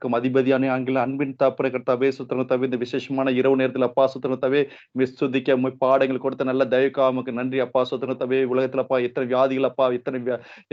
அனைத்திற்கும் அதிபதியான ஆங்கில அன்பின் தகப்பனே கர்த்தாவே, சுத்தங்க தவி இந்த விசேஷமான இரவு நேரத்தில் அப்பா சுத்தங்க தவி துதிக்க உம்மை பாடங்கள் கொடுத்த நல்ல தயவுக்காக உமக்கு நன்றி அப்பா சுத்தங்க தவி. உலகத்துல அப்பா எத்தனை வியாதிகள் அப்பா,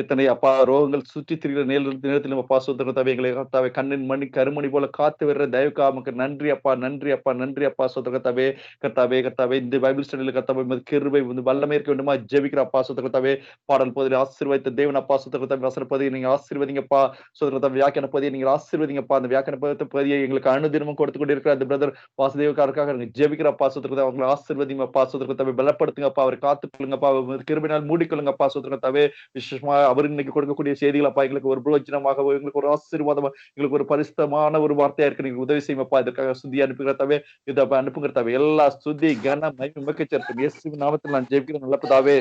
எத்தனை அப்பா ரோகங்கள் சுற்றி திரிகிற நேரத்திலும் அப்பா சுத்தங்க தவி எங்களை கர்த்தாவே கண்ணின் மணி கருமணி போல காத்து வர்ற தயவுக்காக உமக்கு நன்றி அப்பா, நன்றி அப்பா, நன்றி அப்பா சுத்தங்க தவி. கர்த்தாவே கர்த்தாவே இந்த பைபிள் ஸ்டடியில் கர்த்தாவே உமது கிருபை வந்து வல்லமை இருக்க வேண்டுமா ஜெபிக்கிற அப்பா சுத்தங்க கர்த்தாவே. பாடல் பகுதியில் ஆசீர்வதித்த தேவன் அப்பா சுத்தங்க கர்த்தாவே. வசன பகுதியை நீங்க ஆசீர்வதிங்கப்பா சுத்தங்க கர்த்தாவே. வியாக்கியான பகுதியை நீங்க ஆசீர்வதிங்கப்பா. அந்த வியாக்கியான பகுதியை எங்களுக்கு அனுதினமும் கொடுத்து கொண்டு இருக்கிற அந்த பிரதர் வாசுதேவக்காரருக்காக நீங்க ஜெபிக்கிறப்பா சுத்தங்க கர்த்தாவே. அவங்களை ஆசீர்வதிங்கப்பா சுத்தங்க கர்த்தாவே. பலப்படுத்துங்கப்பா, அவரை காத்துக்கொள்ளுங்கப்பா, உமது கிருபையினால் மூடிக்கொள்ளுங்கப்பா சுத்தங்க கர்த்தாவே. விசேஷமா அவர் இன்னைக்கு கொடுக்கக்கூடிய செய்திகள் அப்பா எங்களுக்கு ஒரு பிரயோஜனமாக, எங்களுக்கு ஒரு ஆசீர்வாதமா, எங்களுக்கு ஒரு பரிசுத்தமான ஒரு வார்த்தையா இருக்கு. நீங்க உதவி செய்யுங்கப்பா. இதற்காக சுத்தி அனுப்புகிறதாவே இதை அனுப்புகிறதாவே எல்லா சுத்தி கன மகிமை உமக்கு சேர்க்கும் இயேசுவின் நாமத்தில் நான் ஜெபிக்கிறேன் நல்ல பிதாவே.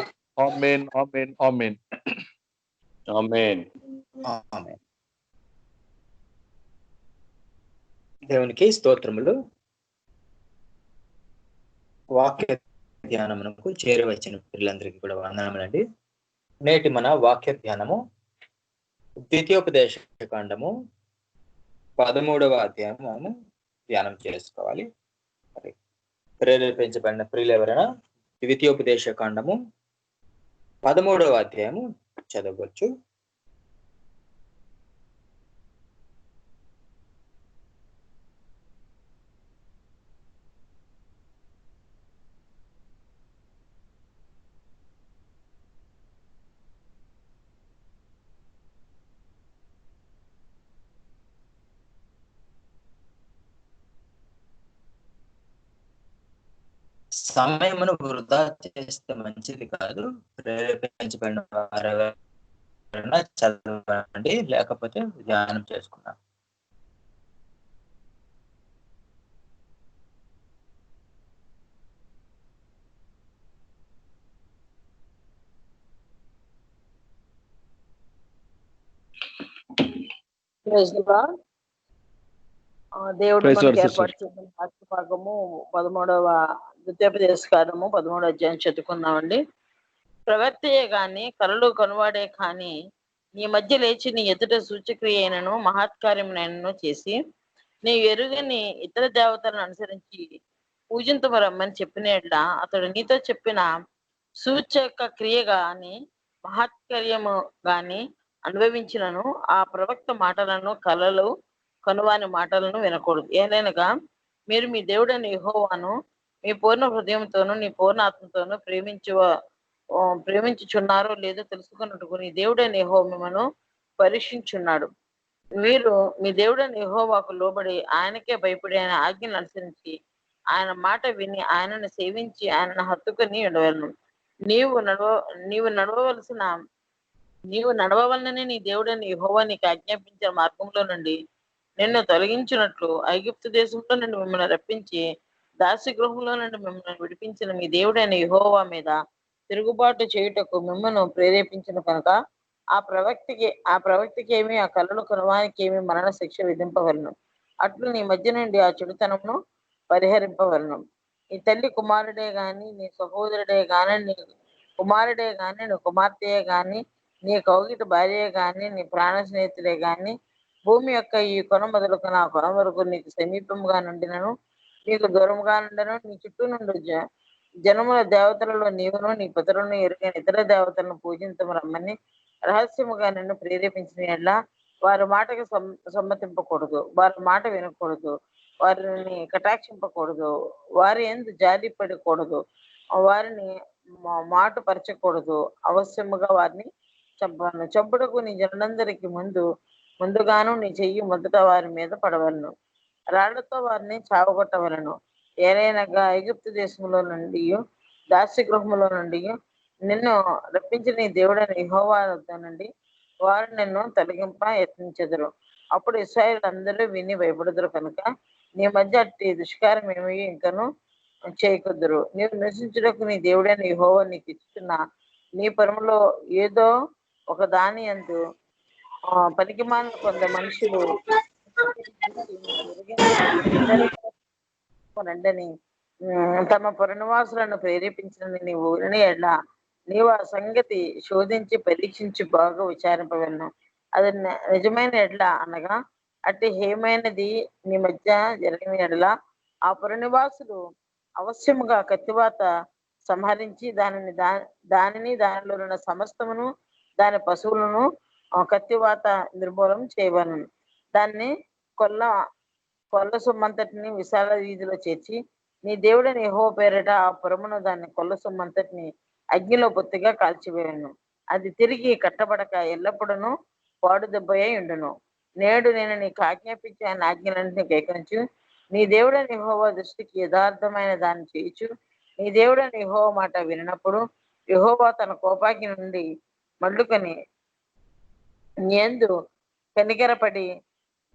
ஆமென், ஆமென், ஆமென். ఆమేన్. ఆమేన్. దేవునికి స్తోత్రములు. వాక్య ధ్యానమునకు చేరవచ్చిన పిల్లలందరికీ కూడా వందనములండి. నేటి మన వాక్య ధ్యానము ద్వితీయోపదేశ కాండము 13వ అధ్యాయం మనము ధ్యానం చేసుకోవాలి. ప్రేరేపించబడిన ప్రియులు ఎవరైనా ద్వితీయోపదేశ కాండము 13వ అధ్యాయము చదవచ్చు. సమయమును వృధా చేస్తే మంచిది కాదు. ప్రేరేపించబడిన వారు ఎవరైనా చదవండి, లేకపోతే ధ్యానం చేసుకున్నాం. దేవుడు మనకి ఏర్పాటు చేసిన వాక్య భాగము 13వ ద్వితీయోపదేశ కాండము 13వ అధ్యాయం చదువుకుందామండి. ప్రవక్తయే గాని కలలు కనువాడే కాని నీ మధ్య లేచి నీ ఎదుట సూచక్రియ అయినను మహత్కార్యమునైనను చేసి నీ ఎరుగని ఇతర దేవతలను అనుసరించి పూజింతము రమ్మని చెప్పిన యెడల అతడు నీతో చెప్పిన సూచక క్రియ గాని మహత్కార్యము గాని అనుభవించినను ఆ ప్రవక్త మాటలను కలలు కనువాని మాటలను వినకూడదు. ఏదైనగా మీరు మీ దేవుడైన యెహోవాను మీ పూర్ణ హృదయంతోనూ నీ పూర్ణ ఆత్మతోనూ ప్రేమించుచున్నారో లేదో తెలుసుకున్నట్టుకు నీ దేవుడైన యెహోవా మిమ్మను పరీక్షించున్నాడు. మీరు మీ దేవుడైన యెహోవాకు లోబడి ఆయనకే భయపడి ఆయన ఆజ్ఞలు అనుసరించి ఆయన మాట విని ఆయనను సేవించి ఆయనను హత్తుకొని ఉండవలను. నీవు నడవవలనని నీ దేవుడైన యెహోవా నీకు ఆజ్ఞాపించిన మార్గంలో నుండి నిన్ను తొలగించినట్లు ఐగుప్తు దేశంలో నుండి మిమ్మల్ని రప్పించి దాసి గృహంలో నుండి మిమ్మల్ని విడిపించిన మీ దేవుడైన యెహోవా మీద తిరుగుబాటు చేయుటకు మిమ్మల్ని ప్రేరేపించిన కనుక ఆ ప్రవక్తికి ఏమి ఆ కళలు కనువానికి ఏమి మరణ శిక్ష విధింపవలను. అట్లు నీ మధ్య నుండి ఆ చెడుతనమును పరిహరింపవలను. నీ తల్లి కుమారుడే గాని నీ సహోదరుడే గాని నీ కుమారుడే గాని నీ కుమార్తెయే గాని నీ కౌగిట భార్యే గాని నీ ప్రాణ స్నేహితుడే గాని భూమి యొక్క ఈ కొన మొదలుకొని ఆ కొన వరకు నీకు సమీపముగా నుండినను నీకు దూరముగా నుండను నీ చుట్టూ నుండి జనముల దేవతలలో నీవును నీ పితరులను ఎరుగైన ఇతర దేవతలను పూజించము రమ్మని రహస్యముగా నిన్ను ప్రేరేపించిన యెడల వారి మాటకు సమ్మతింపకూడదు, వారి మాట వినకూడదు, వారిని కటాక్షింపకూడదు, వారి యందు జాలి పడకూడదు, వారిని మాటుపరచకూడదు. అవశ్యముగా వారిని చంపవలను. చంపుటకు నీ జనులందరికి ముందుగాను నీ చెయ్యి మొదట వారి మీద పడవలను, రాళ్లతో వారిని చావగొట్టవలను. ఏలైనగా ఐగుప్తు దేశంలో నుండి దాస్య గృహములో నుండి నిన్ను రప్పించిన నీ దేవుడైన యెహోవా వద్ద నుండి వారు నిన్ను తొలగింప యత్నించెదరు. అప్పుడు ఇశ్రాయేలు అందరూ విని భయపడుదురు కనుక నీ మధ్య అట్టి దుష్కారం ఏమీ ఇంకను చేయకుదురు. నీవు నివసించుటకు నీ దేవుడైన యెహోవా నీకు ఇచ్చుతున్న నీ పురములో ఏదో ఒక దాని యందు పనికిమాలిన కొందరు మనుషులు రండని తమ పురనివాసులను ప్రేరేపించిన నీవు విని యెడల నీవు ఆ సంగతి శోధించి పరీక్షించి బాగా విచారింపవలను. అది నిజమైన యెడల అనగా అట్టి హేమైనది నీ మధ్య జరిగిన ఎడల ఆ పురనివాసులు అవశ్యముగా కత్తివాత సంహరించి దానిని దానిలో ఉన్న సమస్తమును దాని పశువులను కత్తివాత నిర్మూలం చేయవలను. దాన్ని కొల్ల సొమ్మంతటిని విశాల వీధిలో చేర్చి నీ దేవుడని యెహోవా పేరిట ఆ పురమును దాన్ని కొల్ల సొమ్మంతటిని అగ్నిలో బొత్తిగా కాల్చివేయను. అది తిరిగి కట్టబడక ఎల్లప్పుడూ పాడు దెబ్బయై ఉండును. నేడు నేను నీకు ఆజ్ఞాపించి ఆయన ఆజ్ఞలన్నింటినీ గైకొనుచు నీ దేవుడని యెహోవా దృష్టికి యథార్థమైన దాన్ని చేయుచు నీ దేవుడని యెహోవా మాట వినప్పుడు యెహోవా తన కోపాగ్ని నుండి మళ్ళుకొని నీ యందు కనికరపడి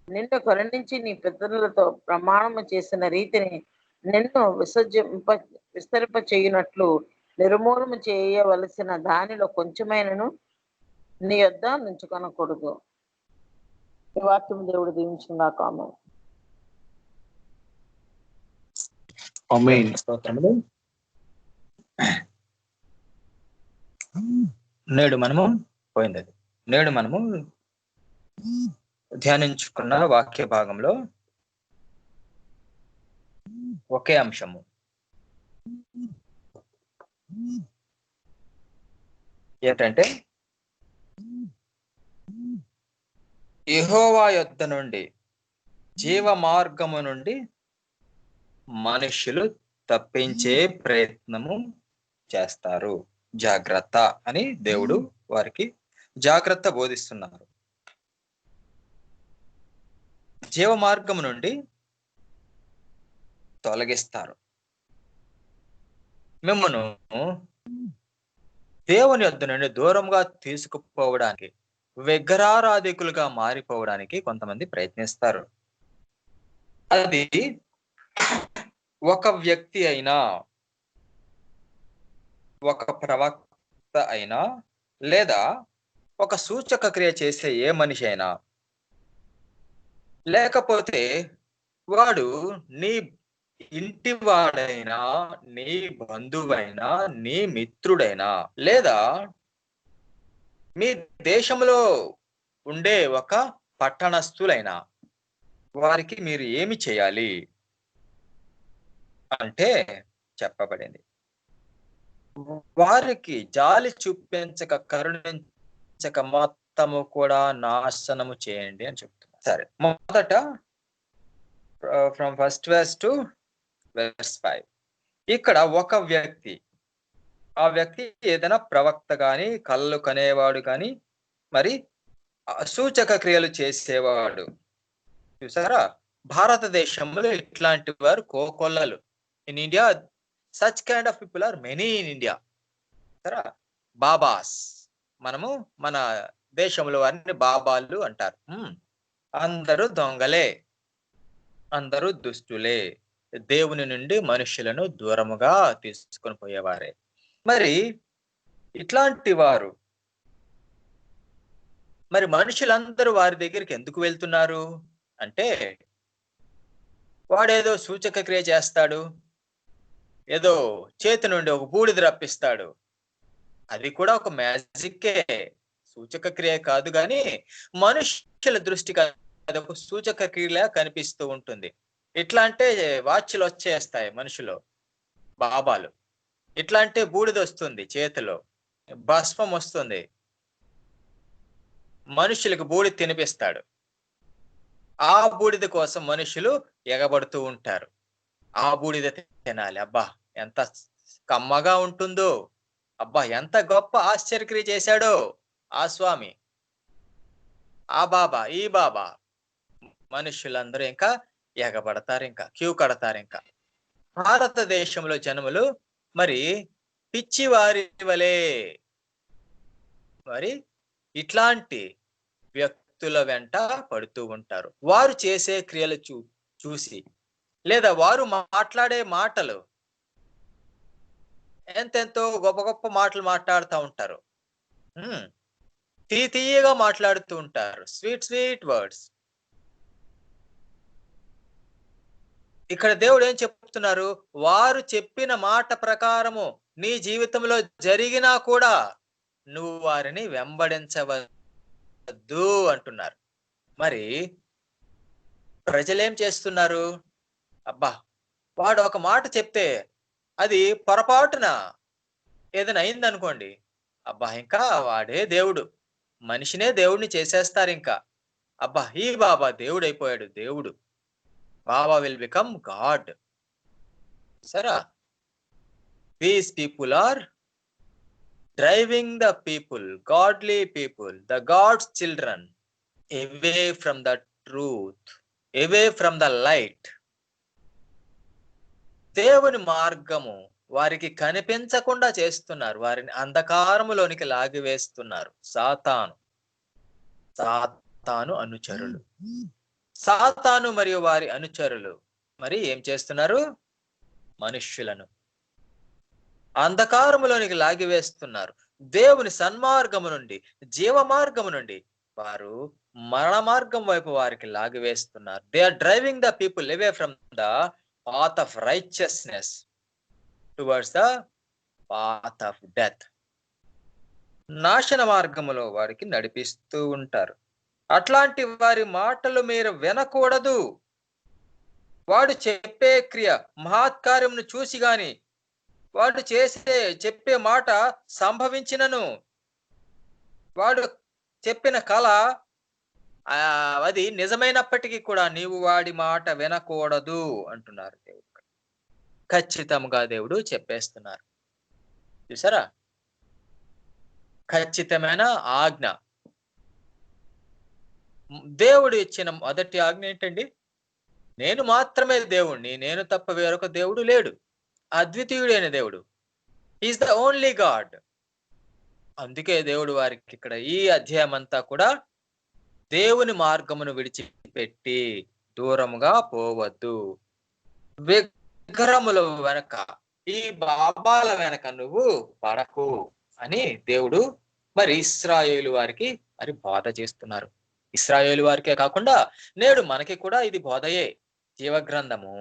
నిన్ను కరుణించి నీ పితరులతో ప్రమాణము చేసిన రీతిని నిన్ను విస్తరింప చేయునట్లు నిర్మూలన చేయవలసిన దానిలో కొంచెమైనను నీ యొద్ద నుంచుకొనకూడదు. ఈ వాక్యం దేవుడు దీవించుగాక. ఆమేన్. స్తోత్రములు. నేడు మనము ధ్యానించుకున్న వాక్య భాగంలో ఒకే అంశము, ఏంటంటే యెహోవా యొద్ద నుండి జీవ మార్గము నుండి మనుష్యులు తప్పించే ప్రయత్నము చేస్తారు. జాగ్రత్త అని దేవుడు వారికి జాగ్రత్త బోధిస్తున్నారు. జీవ మార్గము నుండి తొలగిస్తారు. మిమ్మను దేవుని యొద్ద నుండి దూరంగా తీసుకుపోవడానికి, విగ్రహారాధికులుగా మారిపోవడానికి కొంతమంది ప్రయత్నిస్తారు. అది ఒక వ్యక్తి అయినా, ఒక ప్రవక్త అయినా, లేదా ఒక సూచక క్రియ చేసే ఏ మనిషి అయినా, లేకపోతే వాడు నీ ఇంటి వాడైనా, నీ బంధువైనా, నీ మిత్రుడైనా, లేదా మీ దేశంలో ఉండే ఒక పట్టణస్థులైనా వారికి మీరు ఏమి చేయాలి అంటే చెప్పబడింది. వారికి జాలి చూపించక, కరుణించక మొత్తము కూడా నాశనము చేయండి అని చెప్తున్నారు. సరే, మొదట from first verse to verse 5 ఇక్కడ ఒక వ్యక్తి, ఆ వ్యక్తి ఏదైనా ప్రవక్త గాని, కళ్ళు కనేవాడు గాని, మరి సూచక క్రియలు చేసేవాడు. చూసారా, భారతదేశంలో ఇట్లాంటి వారు కోకొల్లలు. In India such kind of people are many in India. సరే, బాబాస్, మనము మన దేశంలో వారిని బాబాలు అంటారు. అందరూ దొంగలే, అందరూ దుష్టులే, దేవుని నుండి మనుషులను దూరముగా తీసుకొని పోయేవారే. మరి ఇట్లాంటి వారు, మరి మనుషులందరూ వారి దగ్గరికి ఎందుకు వెళ్తున్నారు అంటే, వాడేదో సూచక క్రియ చేస్తాడు, ఏదో చేతి నుండి ఒక బూడిద రప్పిస్తాడు. అది కూడా ఒక మ్యాజిక్కే, సూచక క్రియ కాదు, కానీ మనుషుల దృష్టికి అదొక సూచక క్రియలా కనిపిస్తూ ఉంటుంది. ఇట్లా అంటే వాచ్లు వచ్చేస్తాయి మనుషులు, బాబాలు. ఇట్లా అంటే బూడిద వస్తుంది చేతిలో, భస్మం వస్తుంది, మనుషులకు బూడిద తినిపిస్తాడు. ఆ బూడిద కోసం మనుషులు ఎగబడుతూ ఉంటారు. ఆ బూడిద తినాలి, అబ్బా ఎంత కమ్మగా ఉంటుందో, అబ్బా ఎంత గొప్ప ఆశ్చర్యక్రియ చేశాడో ఆ స్వామి, ఆ బాబా, ఈ బాబా. మనుషులందరూ ఇంకా ఎగబడతారు, ఇంకా క్యూ కడతారు. ఇంకా భారతదేశంలో జనములు మరి పిచ్చి వారి వలె మరి ఇట్లాంటి వ్యక్తుల వెంట పడుతూ ఉంటారు. వారు చేసే క్రియలు చూసి, లేదా వారు మాట్లాడే మాటలు, ఎంతెంతో గొప్ప గొప్ప మాటలు మాట్లాడుతూ ఉంటారు, తీయగా మాట్లాడుతూ ఉంటారు, స్వీట్ స్వీట్ వర్డ్స్. ఇక్కడ దేవుడు ఏం చెప్తున్నారు, వారు చెప్పిన మాట ప్రకారము నీ జీవితంలో జరిగినా కూడా నువ్వు వారిని వెంబడించవద్దు అంటున్నారు. మరి ప్రజలేం చేస్తున్నారు? అబ్బా, వాడు ఒక మాట చెప్తే అది పొరపాటున ఏదైనా అయిందనుకోండి, అబ్బా ఇంకా వాడే దేవుడు, మనిషినే దేవుడిని చేసేస్తారు. ఇంకా అబ్బా ఈ బాబా దేవుడు అయిపోయాడు, దేవుడు, బాబా విల్ బికమ్ గాడ్. సరా, these people are driving the people, godly people, the God's children, away from the truth, away from the light. దేవుని మార్గము వారికి కనిపించకుండా చేస్తున్నారు, వారిని అంధకారములోనికి లాగివేస్తున్నారు. సాతాను అనుచరులు, సాతాను మరియు వారి అనుచరులు మరి ఏం చేస్తున్నారు? మనుష్యులను అంధకారములోనికి లాగివేస్తున్నారు. దేవుని సన్మార్గము నుండి, జీవ మార్గము నుండి వారు మరణ మార్గం వైపు వారికి లాగివేస్తున్నారు. They are driving the people away from the path of righteousness towards the path of death. నాశన మార్గములో వారికి నడిపిస్తూ ఉంటారు. అట్లాంటి వారి మాటలు మీరు వినకూడదు. వాడు చెప్పే క్రియ మహత్కార్యమును చూసి గాని, వాడు చెప్పే మాట సంభవించినను, వాడు చెప్పిన కళ అది నిజమైనప్పటికీ కూడా నీవు వాడి మాట వినకూడదు అంటున్నారు దేవుడు. ఖచ్చితంగా దేవుడు చెప్పేస్తున్నారు. చూసారా, ఖచ్చితమైన ఆజ్ఞ. దేవుడు ఇచ్చిన మొదటి ఆజ్ఞ ఏంటండి? నేను మాత్రమే దేవుణ్ణి, నేను తప్ప వేరొక దేవుడు లేడు, అద్వితీయుడైన దేవుడు, ఈజ్ ద ఓన్లీ గాడ్. అందుకే దేవుడు వారికి ఇక్కడ ఈ అధ్యాయం అంతా కూడా దేవుని మార్గమును విడిచిపెట్టి దూరముగా పోవద్దు, విగ్రహముల వెనక, ఈ బాబాల వెనక నువ్వు పడకు అని దేవుడు మరి ఇశ్రాయేలు వారికి మరి బోధ చేస్తున్నారు. ఇశ్రాయేలు వారికే కాకుండా నేడు మనకి కూడా ఇది బోధయే. జీవగ్రంథము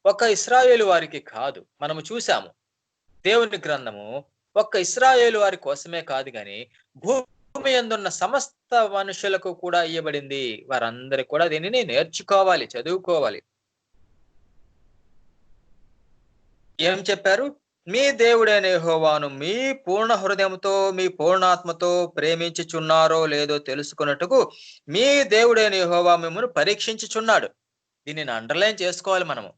ఒక్క ఇశ్రాయేలు వారికి కాదు, మనము చూసాము. దేవుని గ్రంథము ఒక్క ఇశ్రాయేలు వారి కోసమే కాదు గాని భూమి యందున్న సమస్త మనుషులకు కూడా ఇవ్వబడింది. వారందరూ కూడా దీనిని నేర్చుకోవాలి, చదువుకోవాలి. ఏం చెప్పారు? మీ దేవుడైన యెహోవాను మీ పూర్ణ హృదయంతో, మీ పూర్ణాత్మతో ప్రేమించుచున్నారో లేదో తెలుసుకున్నట్టుకు మీ దేవుడైన యెహోవా మిమ్మును పరీక్షించుచున్నాడు. దీనిని అండర్లైన్ చేసుకోవాలి మనము.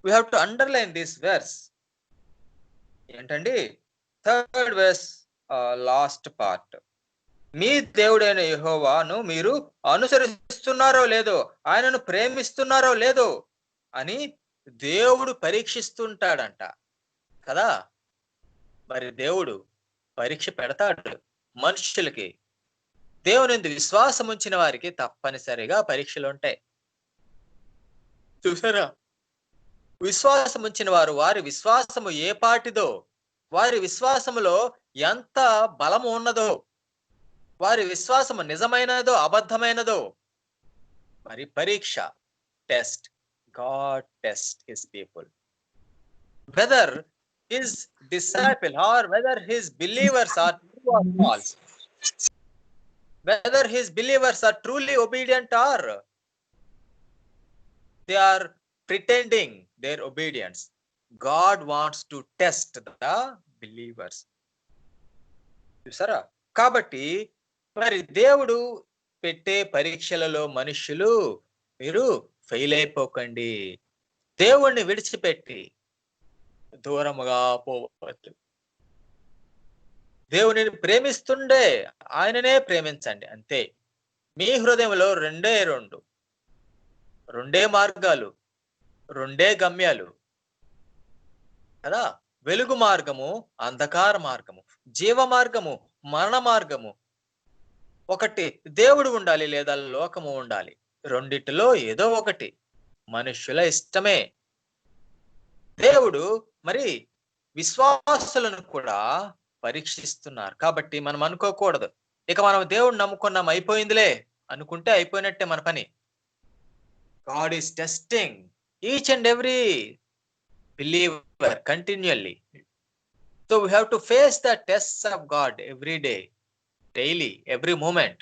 We have to underline this verse. ఏంటండి? Third verse, last part. మీ దేవుడైన యెహోవాను మీరు అనుసరిస్తున్నారో లేదో, ఆయనను ప్రేమిస్తున్నారో లేదో అని దేవుడు పరీక్షిస్తుంటాడంట కదా. మరి దేవుడు పరీక్ష పెడతాడు మనుషులకి. దేవుని విశ్వాసం ఉంచిన వారికి తప్పనిసరిగా పరీక్షలు ఉంటాయి. చూసారా, విశ్వాసం ఉంచిన వారు, వారి విశ్వాసము ఏ పాటిదో, వారి విశ్వాసములో ఎంత బలము ఉన్నదో, వారి విశ్వాసము నిజమైనదో అబద్ధమైనదో మరి పరీక్ష, test. God test his people, whether his disciple or whether his believers are true or false, whether his believers are truly obedient or they are pretending their obedience. God wants to test the believers. చూసారా, కాబట్టి మరి దేవుడు పెట్టే పరీక్షలలో మనుషులు మీరు fail అయిపోకండి. దేవుణ్ణి విడిచిపెట్టి దూరముగా పోవద్దు. దేవునిని ప్రేమిస్తుండే ఆయననే ప్రేమించండి అంతే. మీ హృదయంలో రెండే మార్గాలు, రెండే గమ్యాలు కదా. వెలుగు మార్గము, అంధకార మార్గము, జీవ మార్గము, మరణ మార్గము. ఒకటి దేవుడు ఉండాలి లేదా లోకము ఉండాలి. రెండిటిలో ఏదో ఒకటి. మనుష్యుల ఇష్టమే. దేవుడు మరి విశ్వాసులను కూడా పరీక్షిస్తున్నారు. కాబట్టి మనం అనుకోకూడదు ఇక మనం దేవుడు నమ్ముకున్నాం అయిపోయిందిలే అనుకుంటే అయిపోయినట్టే మన పని. God is testing each and every believer continually. So we have to face the tests of God every day, daily, every moment.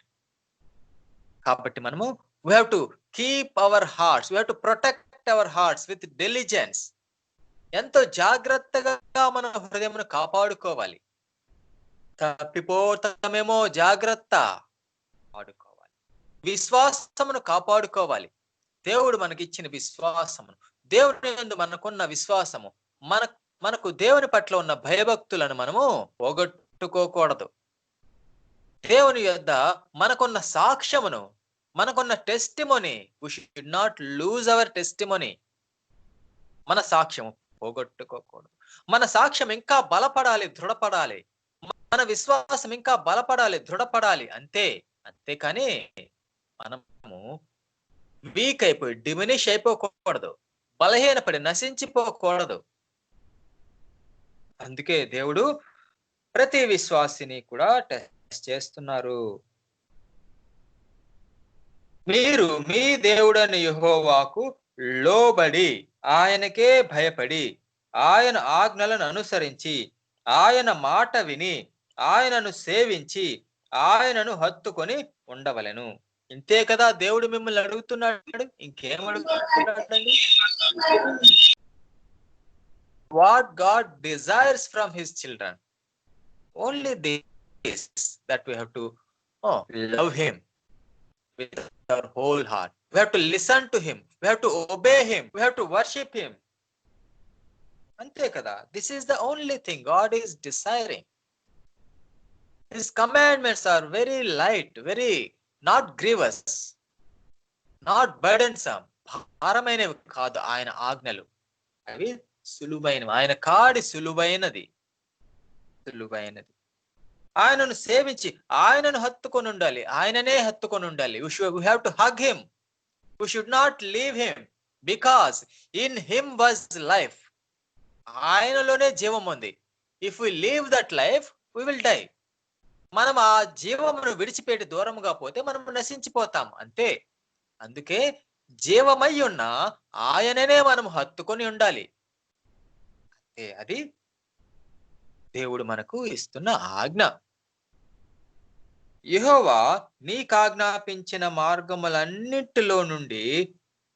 కాబట్టి మనము we have to keep our hearts, we have to protect our hearts with diligence. ఎంతో జాగ్రత్తగా మన హృదయమును కాపాడుకోవాలి. తప్పిపోతామేమో, జాగ్రత్త కాపాడుకోవాలి. విశ్వాసమును కాపాడుకోవాలి. దేవుడు మనకిచ్చిన విశ్వాసమును, దేవుని యందు మనకున్న విశ్వాసము, మనకు దేవుని పట్ల ఉన్న భయభక్తులను మనము పోగొట్టుకోకూడదు. దేవుని యొద్ద మనకున్న సాక్ష్యమును, మనకున్న testimony, we should not lose our testimony. మన సాక్ష్యము పోగొట్టుకోకూడదు. మన సాక్ష్యం ఇంకా బలపడాలి, దృఢపడాలి. మన విశ్వాసం ఇంకా బలపడాలి, దృఢపడాలి. అంతేకాని మనము వీక్ అయిపోయి, డిమినిష్ అయిపోకూడదు, బలహీనపడి నశించిపోకూడదు. అందుకే దేవుడు ప్రతి విశ్వాసిని కూడా టెస్ట్ చేస్తున్నారు. మీరు మీ దేవుడైన యెహోవాకు లోబడి, ఆయనకే భయపడి, ఆయన ఆజ్ఞలను అనుసరించి, ఆయన మాట విని, ఆయనను సేవించి, ఆయనను హత్తుకొని ఉండవలెను. ఇంతే కదా దేవుడు మిమ్మల్ని అడుగుతున్నాడు. ఇంకేం అడుగుతున్నాడండి? What God desires from his children, only this, that we have to love him with our whole heart. We have to listen to him, we have to obey him, we have to worship him. Ante kada, this is the only thing God is desiring. His commandments are very light, very not grievous, not burdensome. భారమైనవి కాదు ఆయన ఆజ్ఞలు, అవి సులువైనవి. ఆయన కాడి సులువైనది. ఆయనను సేవించి, ఆయనను హత్తుకొని ఉండాలి, ఆయననే హత్తుకొని ఉండాలి. We have to hug him. We should not leave him, because in him was life. ఆయనలోనే జీవం ఉంది. If we leave that life, we will die. మనం ఆ జీవమును విడిచిపెట్టి దూరముగా పోతే మనం నశించిపోతాం. అంతే. అందుకే జీవమై ఉన్న ఆయననే మనం హత్తుకొని ఉండాలి. అది దేవుడు మనకు ఇస్తున్న ఆజ్ఞ. యెహోవా నీకాజ్ఞాపించిన మార్గములన్నిటిలో నుండి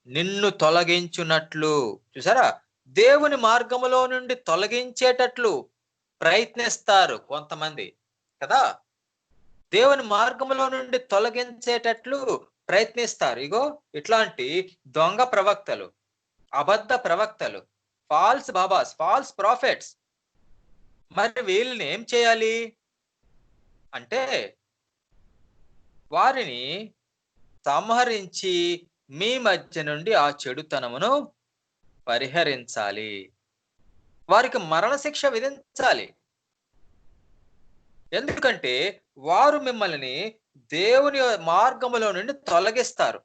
నిన్ను తొలగించునట్లు. చూసారా, దేవుని మార్గములో నుండి తొలగించేటట్లు ప్రయత్నిస్తారు కొంతమంది కదా. దేవుని మార్గములో నుండి తొలగించేటట్లు ప్రయత్నిస్తారు. ఇగో ఇట్లాంటి దొంగ ప్రవక్తలు, అబద్ధ ప్రవక్తలు, ఫాల్స్ బాబాస్, ఫాల్స్ ప్రాఫిట్స్. మరి వీళ్ళని ఏం చేయాలి అంటే, వారిని సంహరించి మీ మధ్య నుండి ఆ చెడుతనమును పరిహరించాలి. వారికి మరణశిక్ష విధించాలి. ఎందుకంటే వారు మిమ్మల్ని దేవుని మార్గములో నుండి తొలగిస్తారు.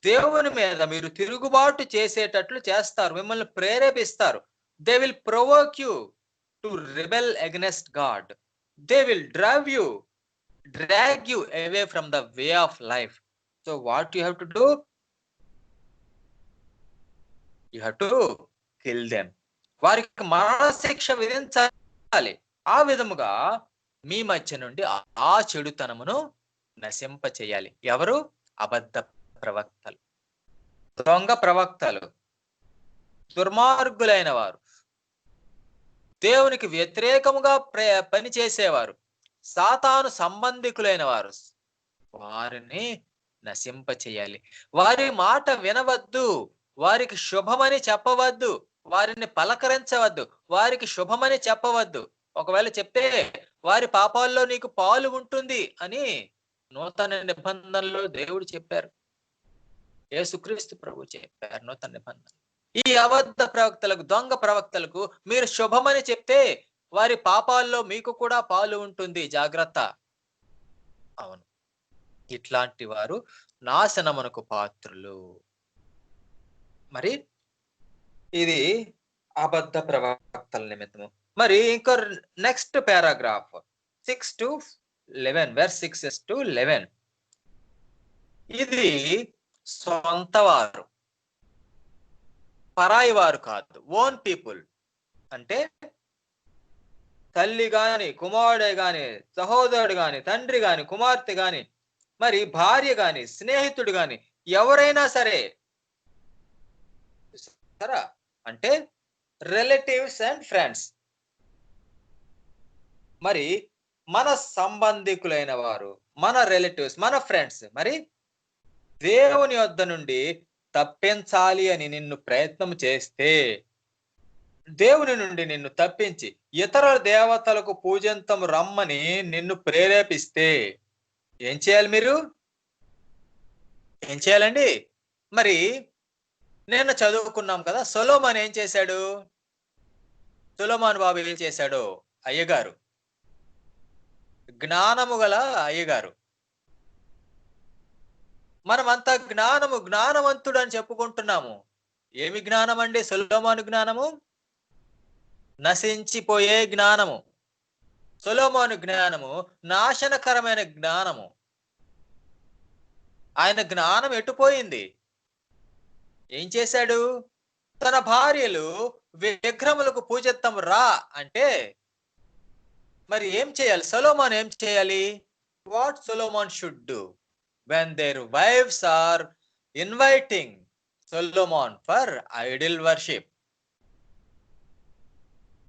దేవుని మీద మీరు తిరుగుబాటు చేసేటట్లు చేస్తారు, మిమ్మల్ని ప్రేరేపిస్తారు. They will provoke you to rebel against God. They will drive you, drag you away from the way of life. So what you have to do? You have to kill them. వారికి మరణశిక్ష విధించాలి. ఆ విధముగా మీ మధ్య నుండి ఆ చెడుతనమును నశింప చేయాలి. ఎవరు? అబద్ధ ప్రవక్తలు, దొంగ ప్రవక్తలు, దుర్మార్గులైన వారు, దేవునికి వ్యతిరేకముగా పనిచేసేవారు, సాతాను సంబంధికులైన వారు. వారిని నశింప చేయాలి. వారి మాట వినవద్దు, వారికి శుభమని చెప్పవద్దు, వారిని పలకరించవద్దు, వారికి శుభమని చెప్పవద్దు. ఒకవేళ చెప్తే వారి పాపాల్లో నీకు పాలు ఉంటుంది అని నూతన నిబంధనలో దేవుడు చెప్పారు. యేసుక్రీస్తు ప్రభు చెప్పారు నూతన నిబంధన. ఈ అబద్ధ ప్రవక్తలకు, దొంగ ప్రవక్తలకు మీరు శుభమని చెప్తే వారి పాపాల్లో మీకు కూడా పాలు ఉంటుంది, జాగ్రత్త. అవును, ఇట్లాంటి వారు నాశనమునకు పాత్రులు. మరి ఇది అబద్ధ ప్రవక్తల నిమిత్తము. మరి ఇంకో next paragraph 6 to 11, verse 6 to 11. ఇది సొంత వారు, పరాయి వారు కాదు, ఓన్ పీపుల్. అంటే తల్లి గాని, కుమారుడే గాని, సహోదరుడు గాని, తండ్రి గాని, కుమార్తె గాని, మరి భార్య గాని, స్నేహితుడు గాని, ఎవరైనా సరే సరే అంటే రిలేటివ్స్ అండ్ ఫ్రెండ్స్, మరి మన సంబంధికులైన వారు, మన రిలేటివ్స్, మన ఫ్రెండ్స్ మరి దేవుని వద్ద నుండి తప్పించాలి అని నిన్ను ప్రయత్నం చేస్తే, దేవుని నుండి నిన్ను తప్పించి ఇతర దేవతలకు పూజంతం రమ్మని నిన్ను ప్రేరేపిస్తే ఏం చేయాలి మీరు? ఏం చేయాలండి? మరి నిన్న చదువుకున్నాం కదా, సొలొమోను ఏం చేశాడు? సొలొమోను బాబు ఏం చేశాడు? అయ్యగారు, జ్ఞానము గల అయ్యగారు. మనమంతా జ్ఞానవంతుడు అని చెప్పుకుంటున్నాము. ఏమి జ్ఞానం అండి సొలొమోను జ్ఞానము? నశించిపోయే జ్ఞానము. సొలొమోను జ్ఞానము నాశనకరమైన జ్ఞానము. ఆయన జ్ఞానం ఎటుపోయింది? ఏం చేశాడు? తన భార్యలు విగ్రహములకు పూజిద్దాం రా అంటే మరి ఏం చేయాలి? సొలొమోను ఏం చేయాలి? What Solomon should do when their wives are inviting Solomon for idol worship?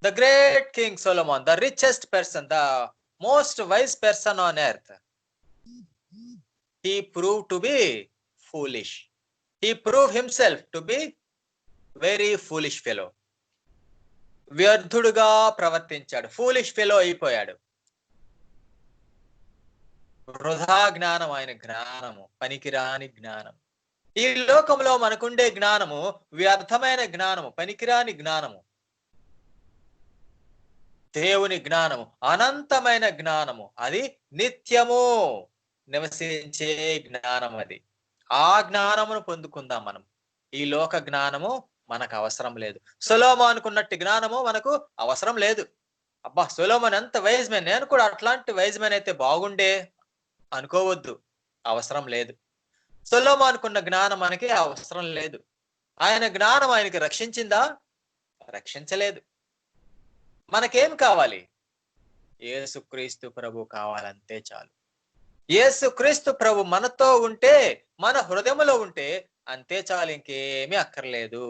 The great King Solomon, the richest person, the most wise person on earth, he proved to be foolish. He proved himself to be very foolish fellow. వ్యర్థుడుగా ప్రవర్తించాడు, foolish fellow అయిపోయాడు. వృధా జ్ఞానం ఆయన జ్ఞానము, పనికిరాని జ్ఞానం. ఈ లోకంలో మనకుండే జ్ఞానము వ్యర్థమైన జ్ఞానము, పనికిరాని జ్ఞానము. దేవుని జ్ఞానము అనంతమైన జ్ఞానము, అది నిత్యము నివసించే జ్ఞానం. అది ఆ జ్ఞానమును పొందుకుందాం మనం. ఈ లోక జ్ఞానము మనకు అవసరం లేదు. సొలొమోనుకున్నట్టు జ్ఞానము మనకు అవసరం లేదు. అబ్బా సొలొమోను ఎంత వైజ్ మ్యాన్, నేను కూడా అట్లాంటి వైజ్ మ్యాన్ అయితే బాగుండే అనుకోవద్దు. అవసరం లేదు. సొలొమోనుకున్న జ్ఞానం మనకి అవసరం లేదు. ఆయన జ్ఞానం ఆయనకి రక్షించిందా? రక్షించలేదు. మనకేం కావాలి? యేసుక్రీస్తు ప్రభు కావాలంతే చాలు. యేసుక్రీస్తు ప్రభు మనతో ఉంటే, మన హృదయంలో ఉంటే అంతే చాలు, ఇంకేమీ అక్కర్లేదు.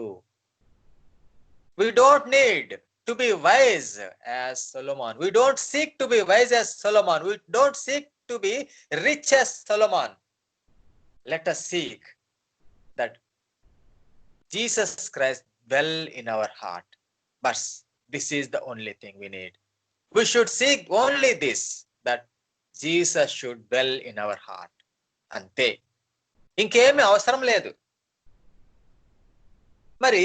We don't need to be wise as Solomon. We don't seek to be wise as Solomon. We don't seek to be rich as Solomon. Let us seek that Jesus Christ dwell in our heart. But this is the only thing we need. We should seek only this, that Jesus should dwell in our heart. అంతే, ఇంకేమీ అవసరం లేదు. మరి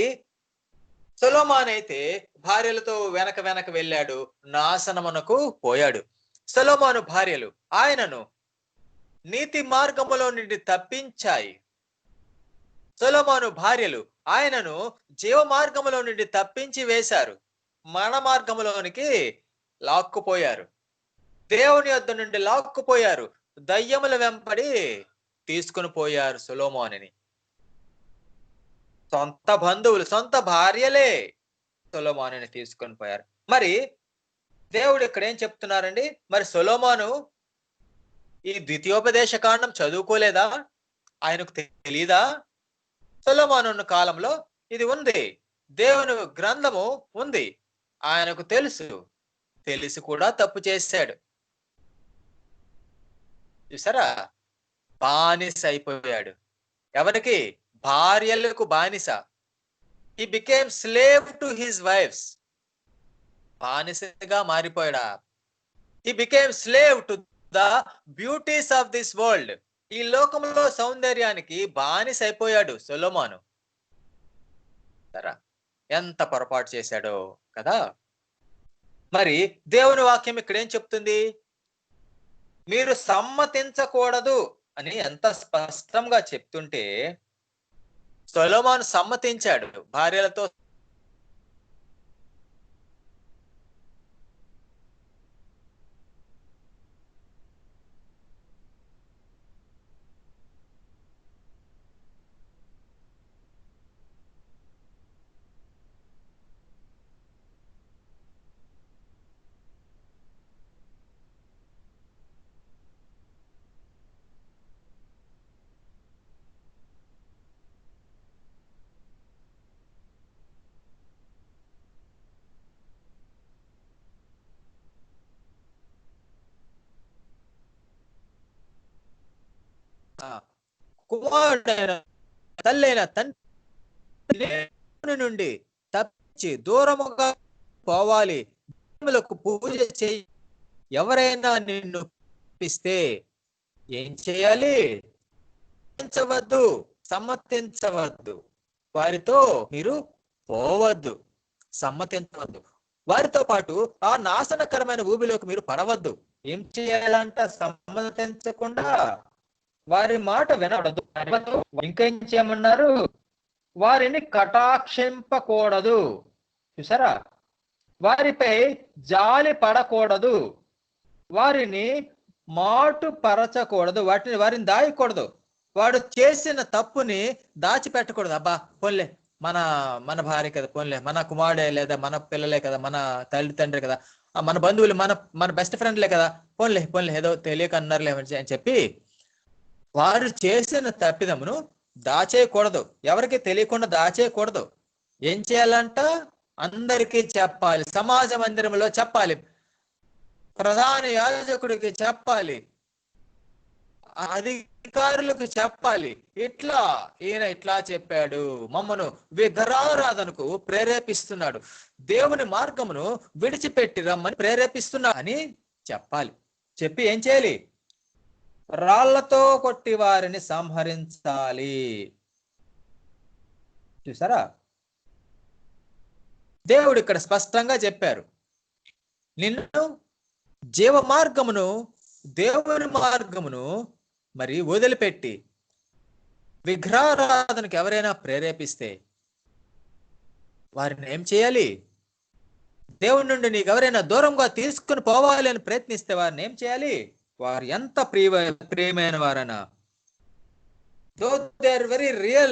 సొలొమోను అయితే భార్యలతో వెనక వెళ్ళాడు, నాశనమునకు పోయాడు. సొలొమోను భార్యలు ఆయనను నీతి మార్గములో నుండి తప్పించాయి. సొలొమోను భార్యలు ఆయనను జీవ మార్గములో నుండి తప్పించి వేశారు, మరణ మార్గములోనికి లాక్కుపోయారు, దేవుని యొద్ద నుండి లాక్కుపోయారు, దయ్యముల వెంబడి తీసుకుని పోయారు సొలొమోనుని. సొంత బంధువులు, సొంత భార్యలే సొలొమోనుని తీసుకొని పోయారు. మరి దేవుడు ఇక్కడ ఏం చెప్తున్నారండి? మరి సొలొమోను ఈ ద్వితీయోపదేశ కాండం చదువుకోలేదా? ఆయనకు తెలీదా? సొలొమోను కాలంలో ఇది ఉంది, దేవుని గ్రంథము ఉంది, ఆయనకు తెలిసి కూడా తప్పు చేశాడు. చూసారా? బానిస అయిపోయాడు. ఎవరికి? భార్యలకు బానిస. He became slave to his wives. బానిసగా మారిపోయాడా? He became slave to the beauties of this world. ఈ లోకంలో సౌందర్యానికి బానిస అయిపోయాడు సొలొమోను. సరే, ఎంత పొరపాటు చేశాడో కదా. మరి దేవుని వాక్యం ఇక్కడ ఏం చెప్తుంది? మీరు సమ్మతించకూడదు అని ఎంత స్పష్టంగా చెప్తుంటే సొలొమోను సమ్మతించాడు భార్యలతో. కుమారుడైన తల్లైన తండ్రి నుండి తప్పించి దూరముగా పోవాలి, పూజ చేయి. ఎవరైనా నిన్ను పిస్తే ఏం చేయాలి? సమ్మతించవద్దు. వారితో మీరు పోవద్దు, సమ్మతించవద్దు. వారితో పాటు ఆ నాశనకరమైన ఊబిలోకి మీరు పడవద్దు. ఏం చేయాలంట? సమ్మతించకుండా వారి మాట వినకూడదు. ఇంకేం చేయమన్నారు? వారిని కటాక్షింపకూడదు. చూసారా? వారిపై జాలి పడకూడదు, వారిని మాటుపరచకూడదు, వారిని దాయకూడదు. వాడు చేసిన తప్పుని దాచిపెట్టకూడదు. అబ్బా పోన్లే, మన భార్య కదా, పోన్లే మన కుమారుడే లేదా మన పిల్లలే కదా, మన తల్లిదండ్రులే కదా, మన బంధువులు, మన బెస్ట్ ఫ్రెండ్లే కదా, పోన్లే ఏదో తెలియక అన్నారులే అని చెప్పి వారు చేసిన తప్పిదమును దాచేయకూడదు, ఎవరికి తెలియకుండా దాచేయకూడదు. ఏం చేయాలంట? అందరికీ చెప్పాలి, సమాజ మందిరంలో చెప్పాలి, ప్రధాన యాజకుడికి చెప్పాలి, అధికారులకు చెప్పాలి. ఈయన ఇట్లా చెప్పాడు, మమ్మను విగ్రహారాధనకు ప్రేరేపిస్తున్నాడు, దేవుని మార్గమును విడిచిపెట్టి రమ్మని ప్రేరేపిస్తున్నా అని చెప్పాలి. చెప్పి ఏం చేయాలి? రాళ్లతో కొట్టి వారిని సంహరించాలి. చూసారా? దేవుడు ఇక్కడ స్పష్టంగా చెప్పారు, నిన్ను జీవ మార్గమును, దేవుని మార్గమును మరి వదిలిపెట్టి విగ్రహారాధనకు ఎవరైనా ప్రేరేపిస్తే వారిని ఏం చేయాలి? దేవుని నుండి నీకు ఎవరైనా దూరంగా తీసుకుని పోవాలి అని ప్రయత్నిస్తే వారిని ఏం చేయాలి? వారు ఎంత ప్రియమైన వారనా, though they are very real,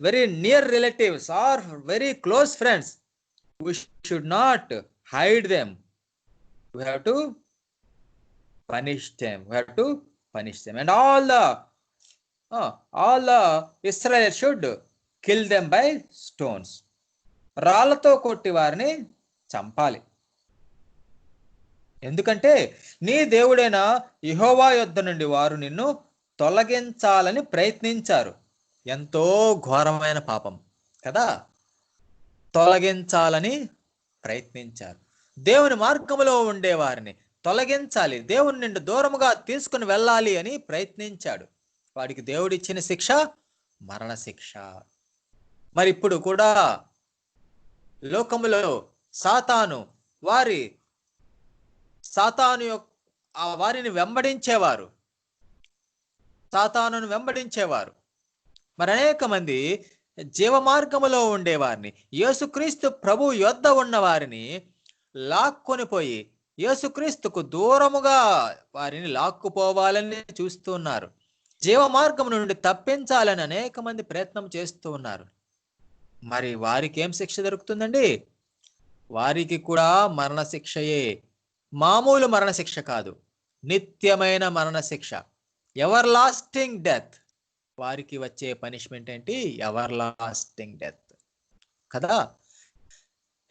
very near relatives or very close friends, we should not hide them. We have to punish them. And all the Israel should kill them by stones. రాళ్లతో కొట్టి వారిని చంపాలి. ఎందుకంటే నీ దేవుడైన యెహోవా యొద్ద నుండి వారు నిన్ను తొలగించాలని ప్రయత్నించారు. ఎంతో ఘోరమైన పాపం కదా, తొలగించాలని ప్రయత్నించారు. దేవుని మార్గంలో ఉండే వారిని తొలగించాలి, దేవుని నుండి దూరముగా తీసుకుని వెళ్ళాలి అని ప్రయత్నించాడు. వాడికి దేవుడిచ్చిన శిక్ష మరణ శిక్ష. మరి ఇప్పుడు కూడా లోకములో వారిని వెంబడించేవారు, సాతానును వెంబడించేవారు. మరి అనేక మంది జీవ మార్గములో ఉండేవారిని, యేసుక్రీస్తు ప్రభు యొద్ద ఉన్న వారిని లాక్కొని పోయి యేసుక్రీస్తుకు దూరముగా వారిని లాక్కుపోవాలని చూస్తూ ఉన్నారు. జీవ మార్గం నుండి తప్పించాలని అనేక మంది ప్రయత్నం చేస్తూ ఉన్నారు. మరి వారికి ఏం శిక్ష దొరుకుతుందండి? వారికి కూడా మరణ శిక్షయే. మామూలు మరణ శిక్ష కాదు, నిత్యమైన మరణ శిక్ష, ఎవర్ లాస్టింగ్ డెత్. వారికి వచ్చే పనిష్మెంట్ ఏంటి? ఎవర్ లాస్టింగ్ డెత్ కదా.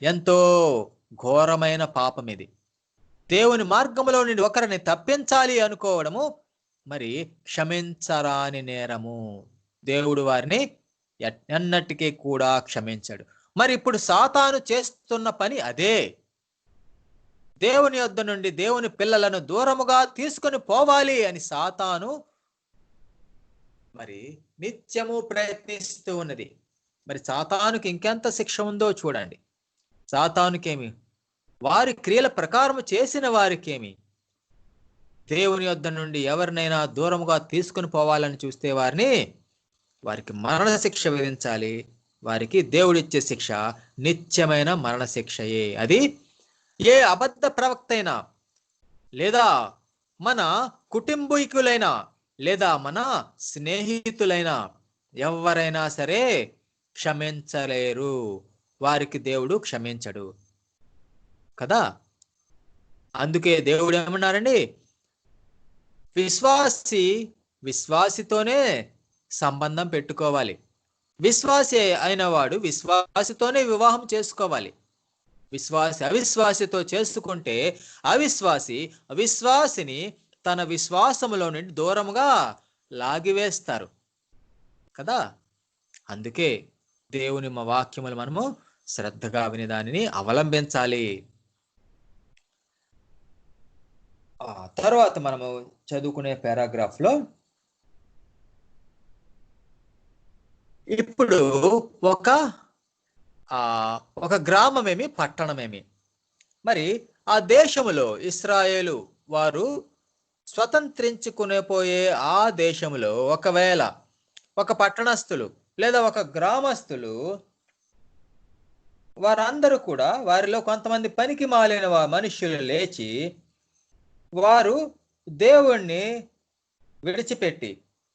ఎంతో ఘోరమైన పాపం ఇది. దేవుని మార్గంలో నుండి ఒకరిని తప్పించాలి అనుకోవడము మరి క్షమించరాని నేరము. దేవుడు వారిని ఎన్నటికీ కూడా క్షమించాడు. మరి ఇప్పుడు సాతాను చేస్తున్న పని అదే. దేవుని యొద్ద నుండి దేవుని పిల్లలను దూరముగా తీసుకొని పోవాలి అని సాతాను మరి నిత్యము ప్రయత్నిస్తూ ఉన్నది. మరి సాతానుకి ఇంకెంత శిక్ష ఉందో చూడండి. సాతానుకేమి, వారి క్రియల ప్రకారం చేసిన వారికేమి, దేవుని యొద్ద నుండి ఎవరినైనా దూరముగా తీసుకుని పోవాలని చూస్తే వారికి మరణ శిక్ష విధించాలి. వారికి దేవుడిచ్చే శిక్ష నిత్యమైన మరణ శిక్షయే. అది ఏ అబద్ధ ప్రవక్త అయినా, లేదా మన కుటుంబీకులైనా, లేదా మన స్నేహితులైనా ఎవరైనా సరే క్షమించలేరు. వారికి దేవుడు క్షమించడు కదా. అందుకే దేవుడు ఏమన్నారండి? విశ్వాసితోనే సంబంధం పెట్టుకోవాలి. విశ్వాసి అయిన వాడు విశ్వాసితోనే వివాహం చేసుకోవాలి. విశ్వాసి అవిశ్వాసితో చేసుకుంటే అవిశ్వాసిని తన విశ్వాసములో నుండి దూరముగా లాగివేస్తారు కదా. అందుకే దేవుని వాక్యములు మనము శ్రద్ధగా విని దానిని అవలంబించాలి. ఆ తర్వాత మనము చదువుకునే పారాగ్రాఫ్ లో ఇప్పుడు ఒక గ్రామమేమి పట్టణమేమి, మరి ఆ దేశములో ఇశ్రాయేలు వారు స్వతంత్రించుకునే పోయే ఆ దేశములో ఒకవేళ ఒక పట్టణస్థులు లేదా ఒక గ్రామస్తులు వారందరూ కూడా వారిలో కొంతమంది పనికి మాలిన మనుష్యులు లేచి వారు దేవుణ్ణి విడిచిపెట్టి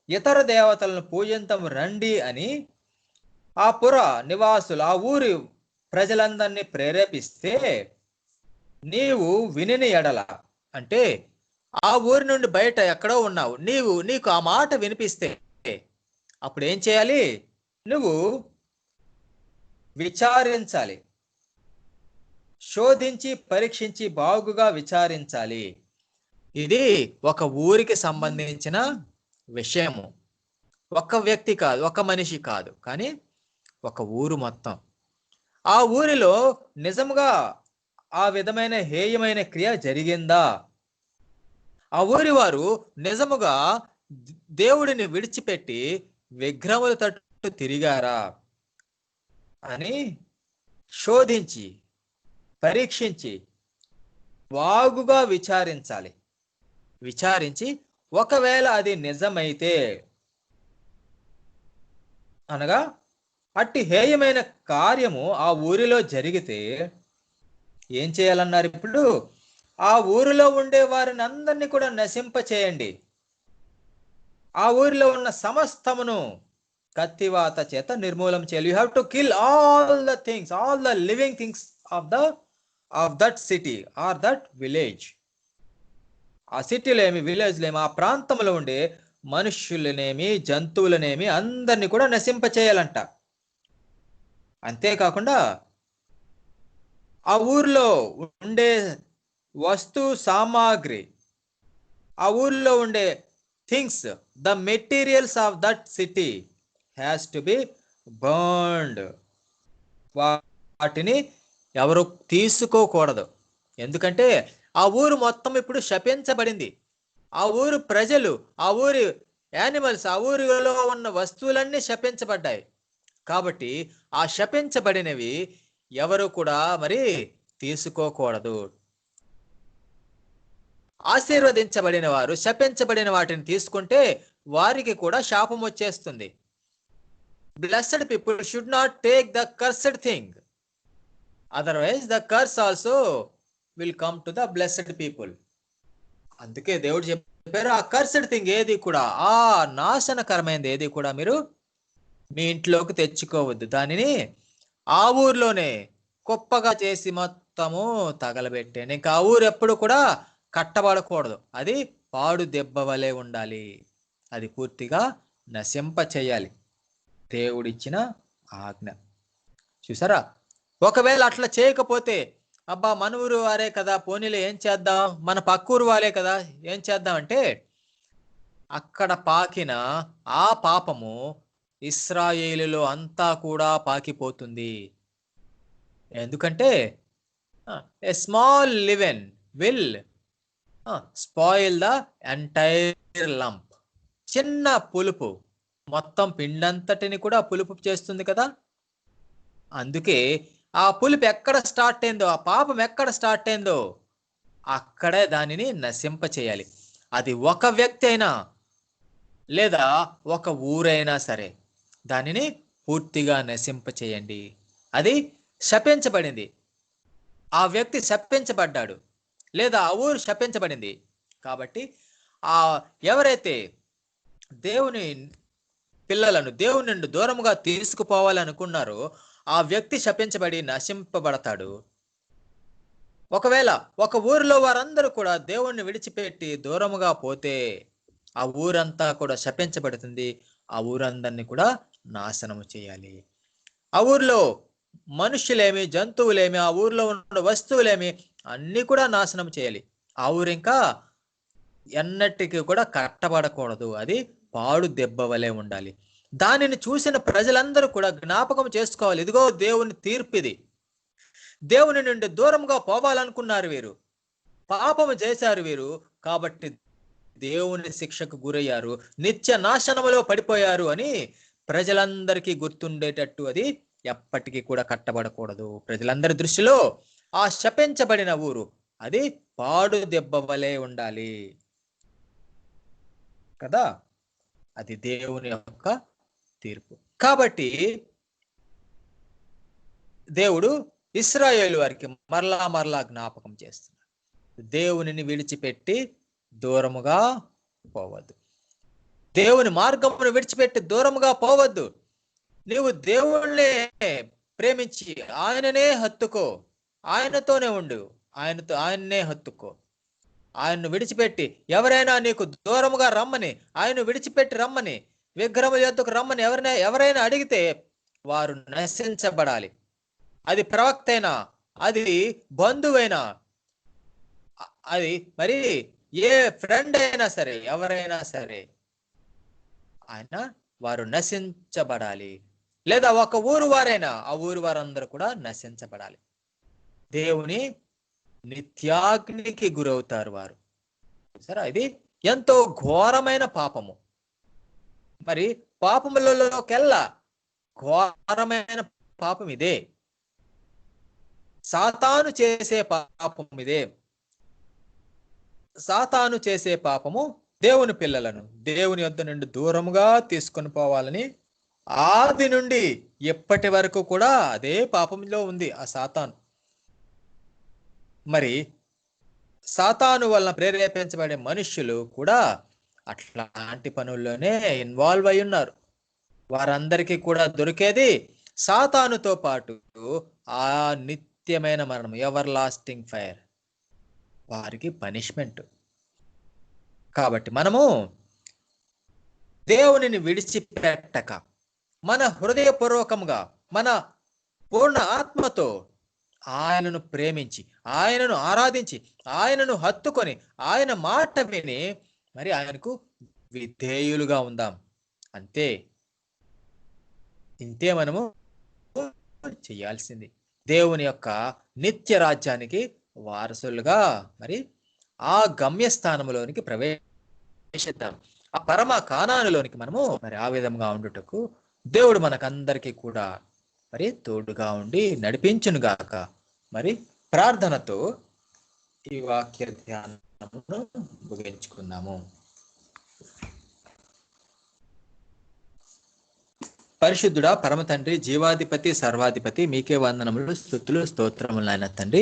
ఇతర దేవతలను పూజింతం రండి అని ఆ పుర నివాసులు ఆ ఊరి ప్రజలందరినీ ప్రేరేపిస్తే నీవు వినిని ఎడల, అంటే ఆ ఊరి నుండి బయట ఎక్కడో ఉన్నావు, నీకు ఆ మాట వినిపిస్తే అప్పుడు ఏం చేయాలి? నువ్వు విచారించాలి, శోధించి పరీక్షించి బాగుగా విచారించాలి. ఇది ఒక ఊరికి సంబంధించిన విషయము. ఒక వ్యక్తి కాదు, ఒక మనిషి కాదు, కానీ ఒక ఊరు మొత్తం. ఆ ఊరిలో నిజంగా ఆ విధమైన హేయమైన క్రియ జరిగిందా? ఆ ఊరి వారు నిజముగా దేవుడిని విడిచిపెట్టి విగ్రహముల తట్టు తిరిగారా అని శోధించి పరీక్షించి బాగుగా విచారించాలి. విచారించి ఒకవేళ అది నిజమైతే, అనగా అట్టి హేయమైన కార్యము ఆ ఊరిలో జరిగితే ఏం చేయాలన్నారు? ఇప్పుడు ఆ ఊరిలో ఉండే వారిని అందరినీ కూడా నశింప చేయండి. ఆ ఊరిలో ఉన్న సమస్తమును కత్తివాత చేత నిర్మూలం చేయాలి. You have to kill all the things, all the living things of that city or that village. ఆ సిటీలో ఏమి, విలేజ్లో ఏమి, ఆ ప్రాంతంలో ఉండే మనుష్యులనేమి జంతువులనేమి అందరినీ కూడా నశింప చేయాలంట. అంతేకాకుండా ఆ ఊర్లో ఉండే వస్తు సామాగ్రి, ఆ ఊర్లో ఉండే things, the materials of that city has to be burned. వాటిని ఎవరు తీసుకోకూడదు. ఎందుకంటే ఆ ఊరు మొత్తం ఇప్పుడు శపించబడింది. ఆ ఊరు ప్రజలు, ఆ ఊరి యానిమల్స్, ఆ ఊరిలో ఉన్న వస్తువులన్నీ శపించబడ్డాయి. కాబట్టి ఆ శపించబడినవి ఎవరు కూడా మరి తీసుకోకూడదు. ఆశీర్వదించబడిన వారు శపించబడిన వాటిని తీసుకుంటే వారికి కూడా శాపం వచ్చేస్తుంది. Blessed people should not take the cursed thing, otherwise the curse also will come to the blessed people. అందుకే దేవుడు చెప్పారు, ఆ కర్స్డ్ థింగ్ ఏది కూడా, ఆ నాశనకరమైనది ఏది కూడా మీరు మీ ఇంట్లోకి తెచ్చుకోవద్దు. దానిని ఆ ఊర్లోనే కుప్పగా చేసి మొత్తము తగలబెట్టాను. ఇంకా ఆ ఊరు ఎప్పుడు కూడా కట్టబడకూడదు. అది పాడు దెబ్బ వలె ఉండాలి. అది పూర్తిగా నశింప చేయాలి. దేవుడిచ్చిన ఆజ్ఞ. చూసారా? ఒకవేళ అట్లా చేయకపోతే, అబ్బా మన ఊరు వారే కదా, పోనీలే ఏం చేద్దాం, మన పక్కూరు వారే కదా ఏం చేద్దాం అంటే, అక్కడ పాకిన ఆ పాపము ఇశ్రాయేలులో అంతా కూడా పాకిపోతుంది. ఎందుకంటే a small leaven will spoil the entire lump. చిన్న పులుపు మొత్తం పిండంతటిని కూడా పులుపు చేస్తుంది కదా. అందుకే ఆ పులుపు ఎక్కడ స్టార్ట్ అయిందో, ఆ పాపం ఎక్కడ స్టార్ట్ అయిందో అక్కడే దానిని నశింప చేయాలి. అది ఒక వ్యక్తి అయినా లేదా ఒక ఊరైనా సరే దానిని పూర్తిగా నశింప చేయండి. అది శపించబడింది, ఆ వ్యక్తి శపించబడ్డాడు, లేదా ఆ ఊరు శపించబడింది. కాబట్టి ఎవరైతే దేవుని పిల్లలను దేవుని నుండి దూరముగా తీసుకుపోవాలనుకున్నారో ఆ వ్యక్తి శపించబడి నశింపబడతాడు. ఒకవేళ ఒక ఊరిలో వారందరూ కూడా దేవుణ్ణి విడిచిపెట్టి దూరముగా పోతే ఆ ఊరంతా కూడా శపించబడుతుంది. ఆ ఊరందరినీ కూడా నాశనము చేయాలి. ఆ ఊర్లో మనుష్యులేమి జంతువులేమి ఆ ఊర్లో ఉన్న వస్తువులేమి అన్ని కూడా నాశనం చేయాలి. ఆ ఊరు ఇంకా ఎన్నటికీ కూడా కట్టబడకూడదు. అది పాడు దెబ్బ వలె ఉండాలి. దానిని చూసిన ప్రజలందరూ కూడా జ్ఞాపకం చేసుకోవాలి. ఇదిగో దేవుని తీర్పు ఇది. దేవుని నుండి దూరంగా పోవాలనుకున్నారు వీరు, పాపము చేశారు వీరు, కాబట్టి దేవుని శిక్షకు గురయ్యారు, నిత్య నాశనములో పడిపోయారు అని ప్రజలందరికీ గుర్తుండేటట్టు అది ఎప్పటికీ కూడా కట్టబడకూడదు. ప్రజలందరి దృష్టిలో ఆ శపించబడిన ఊరు అది పాడు దెబ్బ వలె ఉండాలి కదా. అది దేవుని యొక్క తీర్పు. కాబట్టి దేవుడు ఇశ్రాయేలు వారికి మరలా జ్ఞాపకం చేస్తున్నాడు, దేవునిని విడిచిపెట్టి దూరముగా పోవద్దు, దేవుని మార్గమును విడిచిపెట్టి దూరముగా పోవద్దు. నీవు దేవుణ్ణే ప్రేమించి ఆయననే హత్తుకో, ఆయనతోనే ఉండు, ఆయన్నే హత్తుకో. ఆయన్ను విడిచిపెట్టి ఎవరైనా నీకు దూరముగా రమ్మని, ఆయన్ను విడిచిపెట్టి రమ్మని, విగ్రహం యొద్దకు రమ్మని ఎవరైనా అడిగితే వారు నశించబడాలి. అది ప్రవక్త అయినా, అది బంధువైనా, అది మరి ఏ ఫ్రెండ్ అయినా సరే, ఎవరైనా సరే వారు నశించబడాలి. లేదా ఒక ఊరు వారైనా ఆ ఊరు వారందరూ కూడా నశించబడాలి. దేవుని నిత్యాగ్నికి గురవుతారు వారు. సరే, ఇది ఎంతో ఘోరమైన పాపము. మరి పాపములలోకెల్లా ఘోరమైన పాపం ఇదే. సాతాను చేసే పాపం ఇదే. సాతాను చేసే పాపము దేవుని పిల్లలను దేవుని యొద్ద నుండి దూరముగా తీసుకొని పోవాలని ఆది నుండి ఎప్పటి వరకు కూడా అదే పాపంలో ఉంది ఆ సాతాను. మరి సాతాను వలన ప్రేరేపించబడే మనుష్యులు కూడా అట్లాంటి పనుల్లోనే ఇన్వాల్వ్ అయి ఉన్నారు. వారందరికీ కూడా దొరికేది సాతానుతో పాటు ఆ నిత్యమైన మరణం, ఎవర్ లాస్టింగ్ ఫైర్, వారికి పనిష్మెంట్. కాబట్టి మనము దేవునిని విడిచిపెట్టక మన హృదయపూర్వకంగా మన పూర్ణ ఆత్మతో ఆయనను ప్రేమించి, ఆయనను ఆరాధించి, ఆయనను హత్తుకొని, ఆయన మాట విని మరి ఆయనకు విధేయులుగా ఉందాం. అంతే, ఇంతే మనము చేయాల్సింది. దేవుని యొక్క నిత్య రాజ్యానికి వారసులుగా మరి ఆ గమ్యస్థానంలోనికి ప్రవేశిద్దాం. ఆ పరమ కానానులోనికి మనము మరి ఆ విధంగా ఉండుటకు దేవుడు మనకందరికీ కూడా మరి తోడుగా ఉండి నడిపించును గాక. మరి ప్రార్థనతో ఈ వాక్య ధ్యానమును ముగించుకున్నాము. పరిశుద్ధుడా, పరమ తండ్రి, జీవాధిపతి, సర్వాధిపతి, మీకే వందనములు, స్తుతులు, స్తోత్రములు నాయన తండ్రి.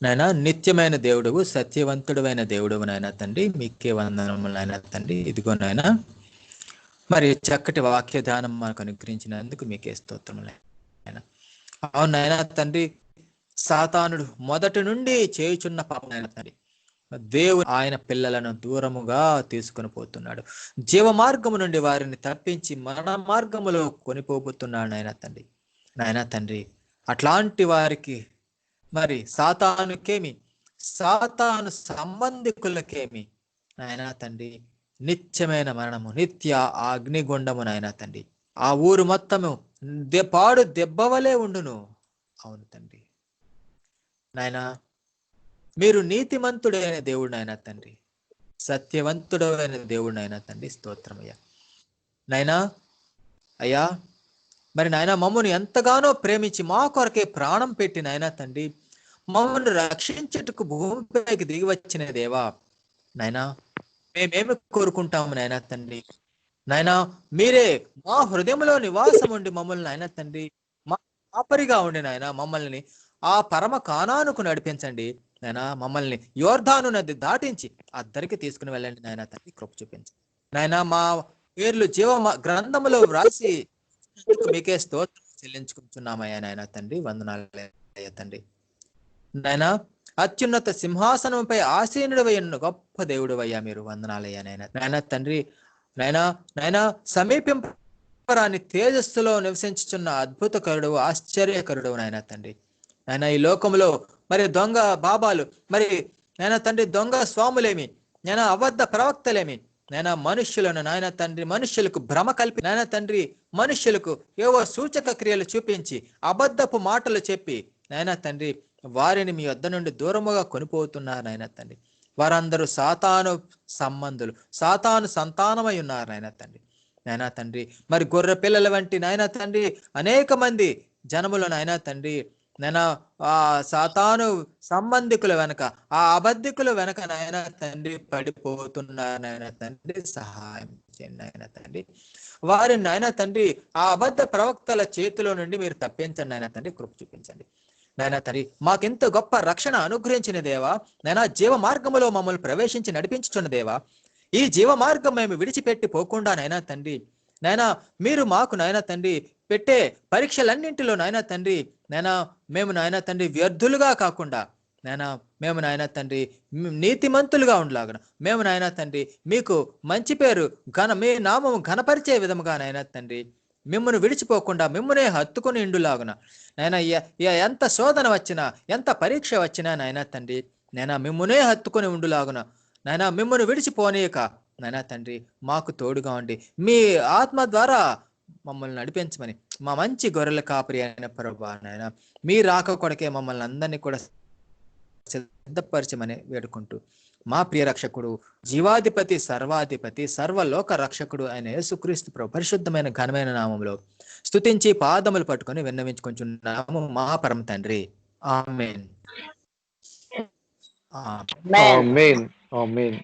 నాయన నిత్యమైన దేవుడువు, సత్యవంతుడైన దేవుడువు నాయన తండ్రి, మీకే వందనములు నాయన తండ్రి. ఇదిగో నాయన మరి చక్కటి వాక్య ధ్యానం మనకు అనుగ్రహించినందుకు మీకే స్తోత్రములు నాయన. అవును నాయన తండ్రి, సాతానుడు మొదటి నుండి చేయుచున్న పాపం నాయన తండ్రి, దేవుడు ఆయన పిల్లలను దూరముగా తీసుకొని పోతున్నాడు. జీవ మార్గము నుండి వారిని తప్పించి మరణ మార్గములో కొనిపోబోతున్నాడు నాయన తండ్రి. నాయన తండ్రి, అట్లాంటి వారికి మరి సాతానుకేమి, సాతాను సంబంధికులకేమి నాయన తండ్రి నిత్యమైన మరణము, నిత్య అగ్నిగుండము నాయన తండ్రి. ఆ ఊరు మొత్తము పాడు దెబ్బవలే ఉండును. అవును తండ్రి, నాయన మీరు నీతిమంతుడైన దేవుడు నాయన తండ్రి, సత్యవంతుడైన దేవుడు నాయన తండ్రి. స్తోత్రమయ్యా నాయనా. అయ్యా మరి నాయన మమ్మల్ని ఎంతగానో ప్రేమించి మా కొరకే ప్రాణం పెట్టి నాయన తండ్రి మమ్మల్ని రక్షించుటకు భూమిపైకి దిగి వచ్చిన దేవా నాయనా, మేమేమి కోరుకుంటాము నాయన తండ్రి. నాయనా మీరే మా హృదయంలో నివాసం ఉండి మమ్మల్ని నాయన తండ్రి మా కాపరిగా ఉండి నాయన మమ్మల్ని ఆ పరమ కానానుకు నడిపించండి నాయన. మమ్మల్ని యోర్దాను నది దాటించి అద్దరికి తీసుకుని వెళ్ళండి నాయన తండ్రి. కృప చూపించండి నాయన. మా పేర్లు జీవ గ్రంథములో వ్రాసి మీకే స్తోత్రం చెల్లించుకుంటున్నామయ్యా నాయన తండ్రి. వందనాలయ్యా తండ్రి. నాయన అత్యున్నత సింహాసనంపై ఆసీనుడవయ్యను గొప్ప దేవుడు అయ్యా మీరు. వందనాలయ్యా నాయన. నాయన తండ్రి, నాయన సమీపింపరాని తేజస్సులో నివసించుచున్న అద్భుతకరుడు, ఆశ్చర్యకరుడు నాయన తండ్రి. నాయన ఈ లోకంలో మరి దొంగ బాబాలు, మరి నాయన తండ్రి దొంగ స్వాములేమి, నాయన అబద్ధ ప్రవక్తలేమి, నాయన మనుష్యులను నాయన తండ్రి మనుష్యులకు భ్రమ కల్పి నాయన తండ్రి మనుష్యులకు ఏవో సూచక క్రియలు చూపించి అబద్ధపు మాటలు చెప్పి నాయన తండ్రి వారిని మీ వద్ద నుండి దూరముగా కొనిపోతున్నారు నాయన తండ్రి. వారందరూ సాతాను సంబంధులు, సాతాను సంతానమై ఉన్నారు నాయన తండ్రి. నాయన తండ్రి మరి గొర్రె పిల్లల వంటి నాయన తండ్రి అనేక మంది జనములు నాయన తండ్రి నాయన ఆ సాతాను సంబంధికుల వెనక, ఆ అబద్ధికుల వెనక నాయన తండ్రి పడిపోతున్నారు నాయన తండ్రి. సహాయం చేయండి నాయన తండ్రి. వారిని నాయన తండ్రి ఆ అబద్ధ ప్రవక్తల చేతిలో నుండి మీరు తప్పించండి నాయన తండ్రి. కృప చూపించండి నాయన తండ్రి. మాకెంత గొప్ప రక్షణ అనుగ్రహించిన దేవా, నాయన జీవ మార్గములో మమ్మల్ని ప్రవేశించి నడిపించుచున్న దేవా, ఈ జీవ మార్గం మేము విడిచిపెట్టి పోకుండా నాయన తండ్రి నాయన మీరు మాకు నాయన తండ్రి పెట్టే పరీక్షలన్నింటిలో నాయన తండ్రి నాయన మేము నాయన తండ్రి వ్యర్థులుగా కాకుండా నాయన మేము నాయన తండ్రి నీతిమంతులుగా ఉండలాగన మేము నాయన తండ్రి మీకు మంచి పేరు మీ నామము ఘనపరిచే విధముగా నాయన తండ్రి మిమ్మల్ని విడిచిపోకుండా మిమ్మల్నే హత్తుకుని ఇండులాగున నాయన ఎంత శోధన వచ్చినా ఎంత పరీక్ష వచ్చినా నాయన తండ్రి నాయన మిమ్మల్నే హత్తుకుని ఉండులాగున నాయన మిమ్మల్ని విడిచిపోనీయక నాయన తండ్రి మాకు తోడుగా ఉండి మీ ఆత్మ ద్వారా మమ్మల్ని నడిపించమని మా మంచి గొర్రెల కాపరి అయిన ప్రభువా నాయన మీ రాక కొడకే మమ్మల్ని అందరినీ కూడా సిద్ధపరచమని వేడుకుంటూ మా ప్రియ రక్షకుడు జీవాధిపతి సర్వాధిపతి సర్వలోక రక్షకుడు ఆయన యేసుక్రీస్తు ప్రభు పరిశుద్ధమైన ఘనమైన నామంలో స్తుతించి పాదములు పట్టుకొని విన్నవించుకుంటున్నాము మా పరమ తండ్రి. ఆమేన్. Amen. ఆమేన్. ఆమేన్.